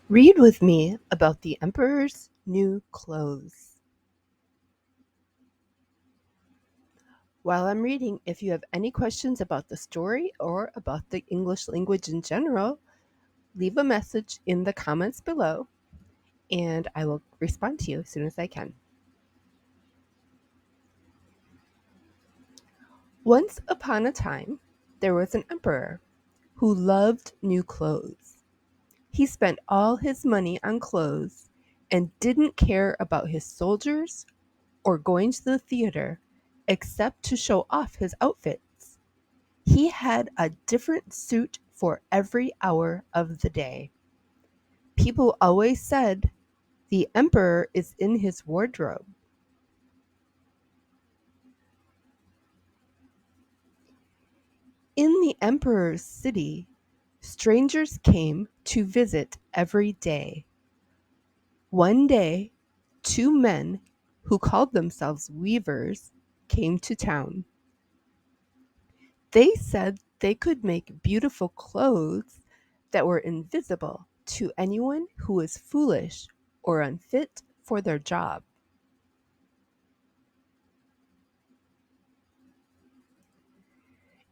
Read with me about the Emperor's new clothes. While I'm reading, if you have any questions about the story or about the English language in general, leave a message in the comments below and I will respond to you as soon as I can. Once upon a time, there was an emperor who loved new clothes. He spent all his money on clothes and didn't care about his soldiers or going to the theater except to show off his outfits. He had a different suit for every hour of the day. People always said, "The emperor is in his wardrobe." In the emperor's city, strangers came to visit every day. One day, two men who called themselves weavers came to town. They said they could make beautiful clothes that were invisible to anyone who was foolish or unfit for their job.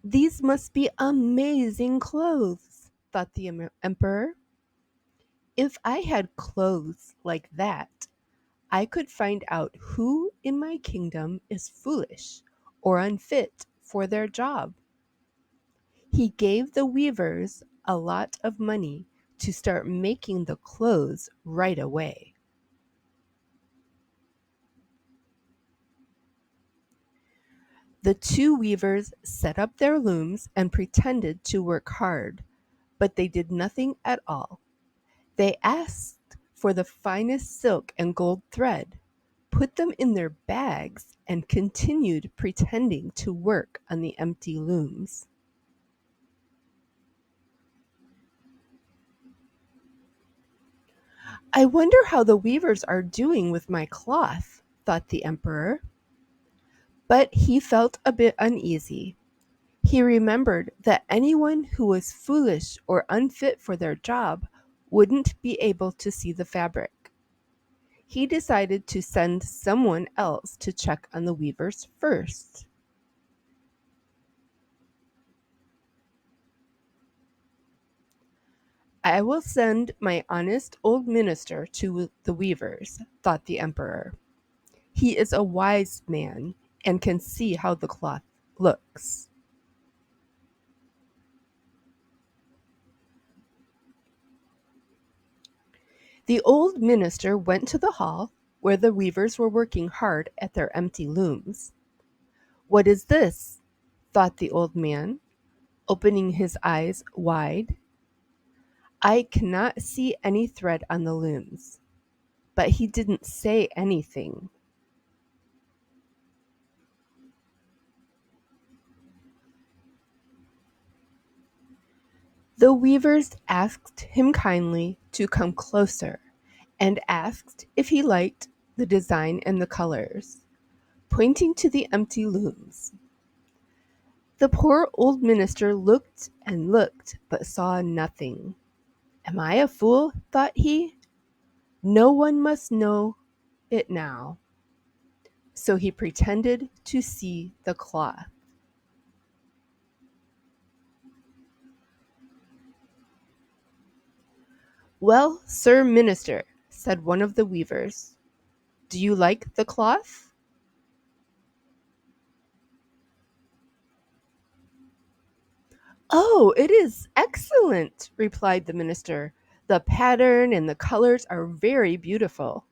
These must be amazing clothes, thought the emperor. If I had clothes like that, I could find out who in my kingdom is foolish or unfit for their job. He gave the weavers a lot of money to start making the clothes right away. The two weavers set up their looms and pretended to work hard, but they did nothing at all. They asked for the finest silk and gold thread, put them in their bags, and continued pretending to work on the empty looms. I wonder how the weavers are doing with my cloth, thought the emperor. But he felt a bit uneasy. He remembered that anyone who was foolish or unfit for their job wouldn't be able to see the fabric. He decided to send someone else to check on the weavers first. I will send my honest old minister to the weavers, thought the emperor. He is a wise man and can see how the cloth looks. The old minister went to the hall where the weavers were working hard at their empty looms. "What is this?" thought the old man, opening his eyes wide. "I cannot see any thread on the looms." But he didn't say anything. The weavers asked him kindly to come closer and asked if he liked the design and the colors, pointing to the empty looms. The poor old minister looked and looked, but saw nothing. "Am I a fool?" thought he. "No one must know it now." So he pretended to see the cloth. "Well, sir minister," said one of the weavers, "do you like the cloth?" "Oh, it is excellent," replied the minister. "The pattern and the colors are very beautiful."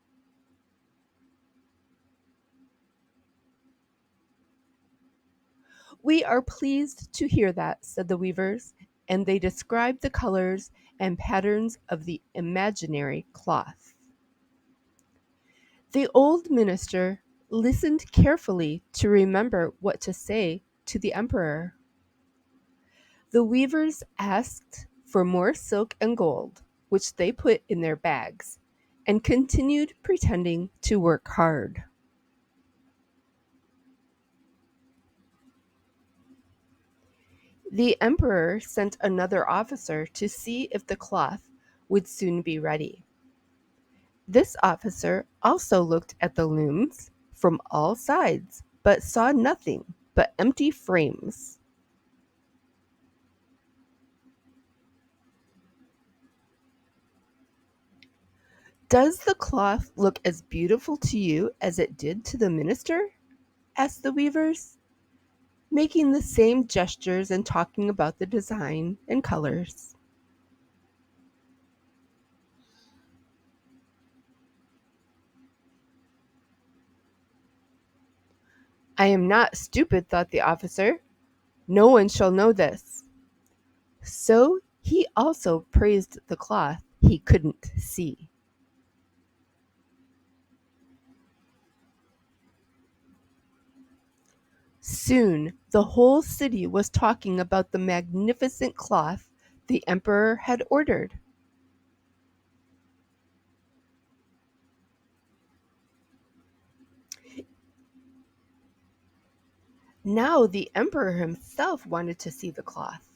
"We are pleased to hear that," said the weavers, and they described the colors and patterns of the imaginary cloth. The old minister listened carefully to remember what to say to the emperor. The weavers asked for more silk and gold, which they put in their bags, and continued pretending to work hard. The emperor sent another officer to see if the cloth would soon be ready. This officer also looked at the looms from all sides, but saw nothing but empty frames. "Does the cloth look as beautiful to you as it did to the minister?" asked the weavers, making the same gestures and talking about the design and colors. "I am not stupid," thought the officer. "No one shall know this." So he also praised the cloth he couldn't see. Soon the whole city was talking about the magnificent cloth the emperor had ordered. Now the emperor himself wanted to see the cloth.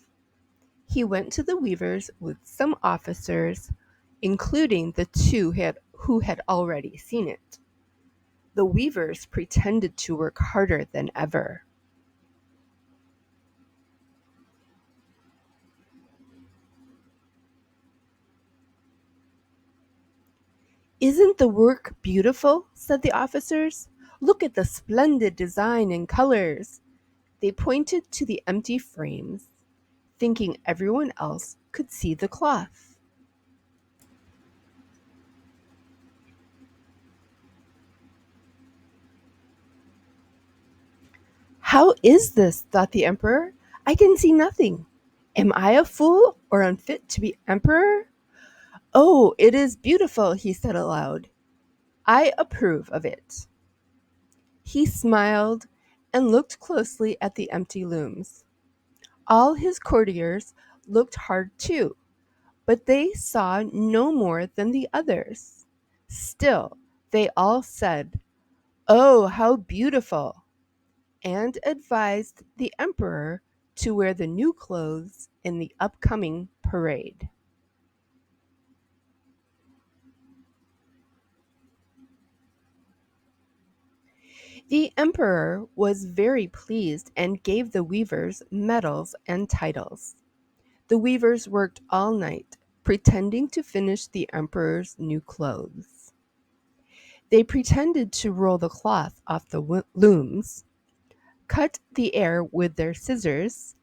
He went to the weavers with some officers, including the two who had already seen it. The weavers pretended to work harder than ever. "Isn't the work beautiful?" said the officers. "Look at the splendid design and colors." They pointed to the empty frames, thinking everyone else could see the cloth. "How is this?" thought the emperor. "I can see nothing. Am I a fool or unfit to be emperor?" "Oh, it is beautiful," he said aloud. "I approve of it." He smiled and looked closely at the empty looms. All his courtiers looked hard too, but they saw no more than the others. Still, they all said, "Oh, how beautiful!" and advised the emperor to wear the new clothes in the upcoming parade. The emperor was very pleased and gave the weavers medals and titles. The weavers worked all night, pretending to finish the emperor's new clothes. They pretended to roll the cloth off the looms, cut the air with their scissors,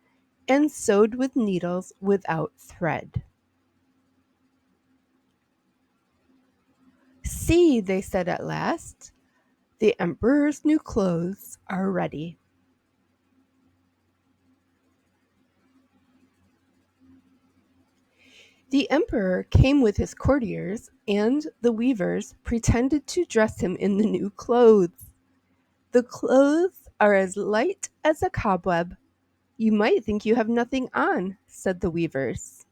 and sewed with needles without thread. "See," they said at last, "the emperor's new clothes are ready." The emperor came with his courtiers, and the weavers pretended to dress him in the new clothes. "The clothes are as light as a cobweb. You might think you have nothing on," said the weavers.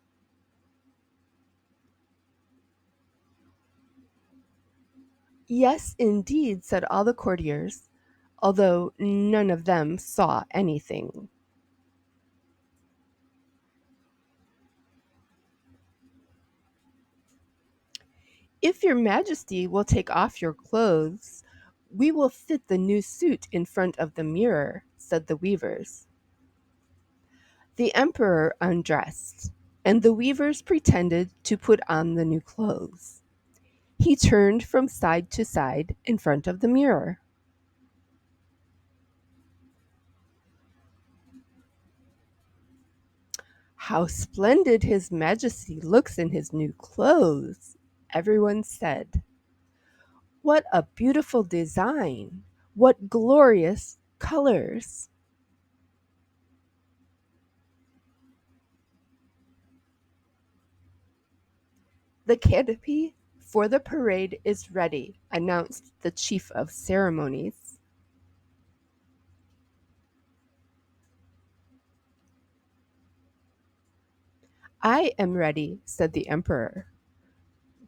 "Yes, indeed," said all the courtiers, although none of them saw anything. "If your majesty will take off your clothes, we will fit the new suit in front of the mirror," said the weavers. The emperor undressed, and the weavers pretended to put on the new clothes. He turned from side to side in front of the mirror. "How splendid his majesty looks in his new clothes," everyone said. "What a beautiful design! What glorious colors!" "The canopy for the parade is ready," announced the chief of ceremonies. "I am ready," said the emperor.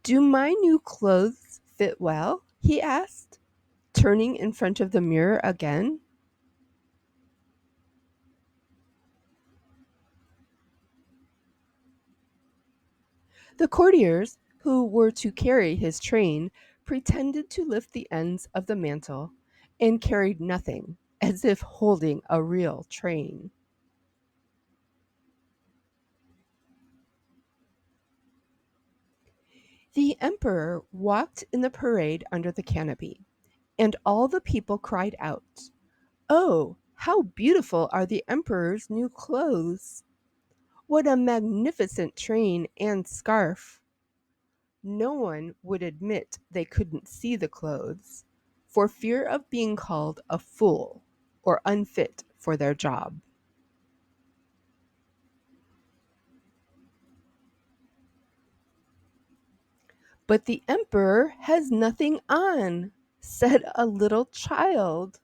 "Do my new clothes fit well?" he asked, turning in front of the mirror again. The courtiers, who were to carry his train, pretended to lift the ends of the mantle and carried nothing, as if holding a real train. The emperor walked in the parade under the canopy, and all the people cried out, "Oh, how beautiful are the emperor's new clothes! What a magnificent train and scarf!" No one would admit they couldn't see the clothes, for fear of being called a fool or unfit for their job. "But the emperor has nothing on," said a little child.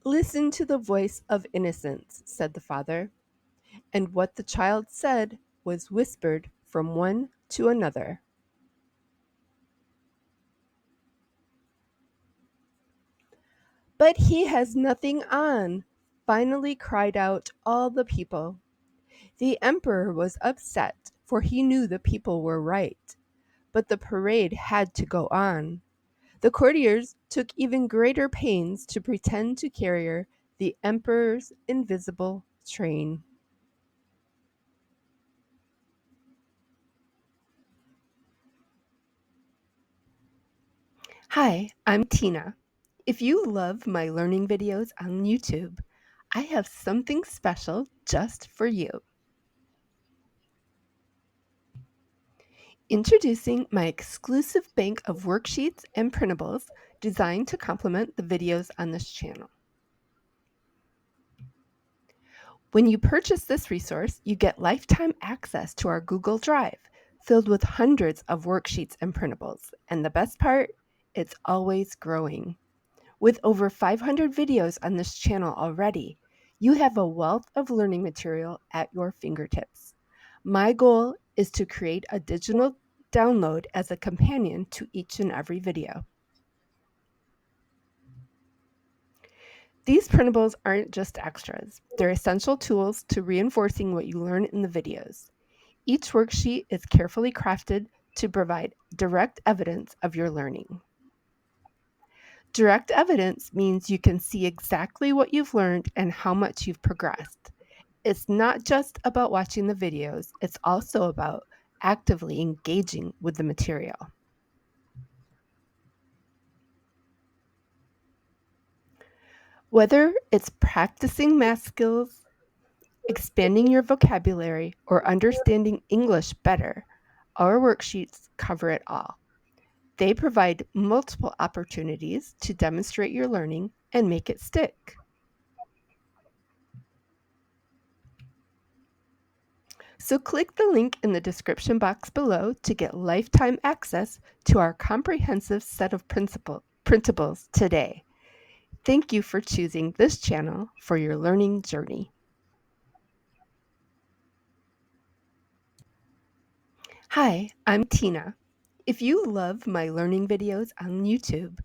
"Listen to the voice of innocence," said the father. And what the child said was whispered from one to another. "But he has nothing on," finally cried out all the people. The emperor was upset, for he knew the people were right. But the parade had to go on. The courtiers took even greater pains to pretend to carry the emperor's invisible train. Hi, I'm Tina. If you love my learning videos on YouTube, I have something special just for you. Introducing my exclusive bank of worksheets and printables designed to complement the videos on this channel. When you purchase this resource, you get lifetime access to our Google Drive, filled with hundreds of worksheets and printables. And the best part, it's always growing. With over 500 videos on this channel already, you have a wealth of learning material at your fingertips. My goal is to create a digital download as a companion to each and every video. These printables aren't just extras. They're essential tools to reinforcing what you learn in the videos. Each worksheet is carefully crafted to provide direct evidence of your learning. Direct evidence means you can see exactly what you've learned and how much you've progressed. It's not just about watching the videos, it's also about actively engaging with the material. Whether it's practicing math skills, expanding your vocabulary, or understanding English better, our worksheets cover it all. They provide multiple opportunities to demonstrate your learning and make it stick. So click the link in the description box below to get lifetime access to our comprehensive set of printables today. Thank you for choosing this channel for your learning journey. Hi, I'm Tina. If you love my learning videos on YouTube,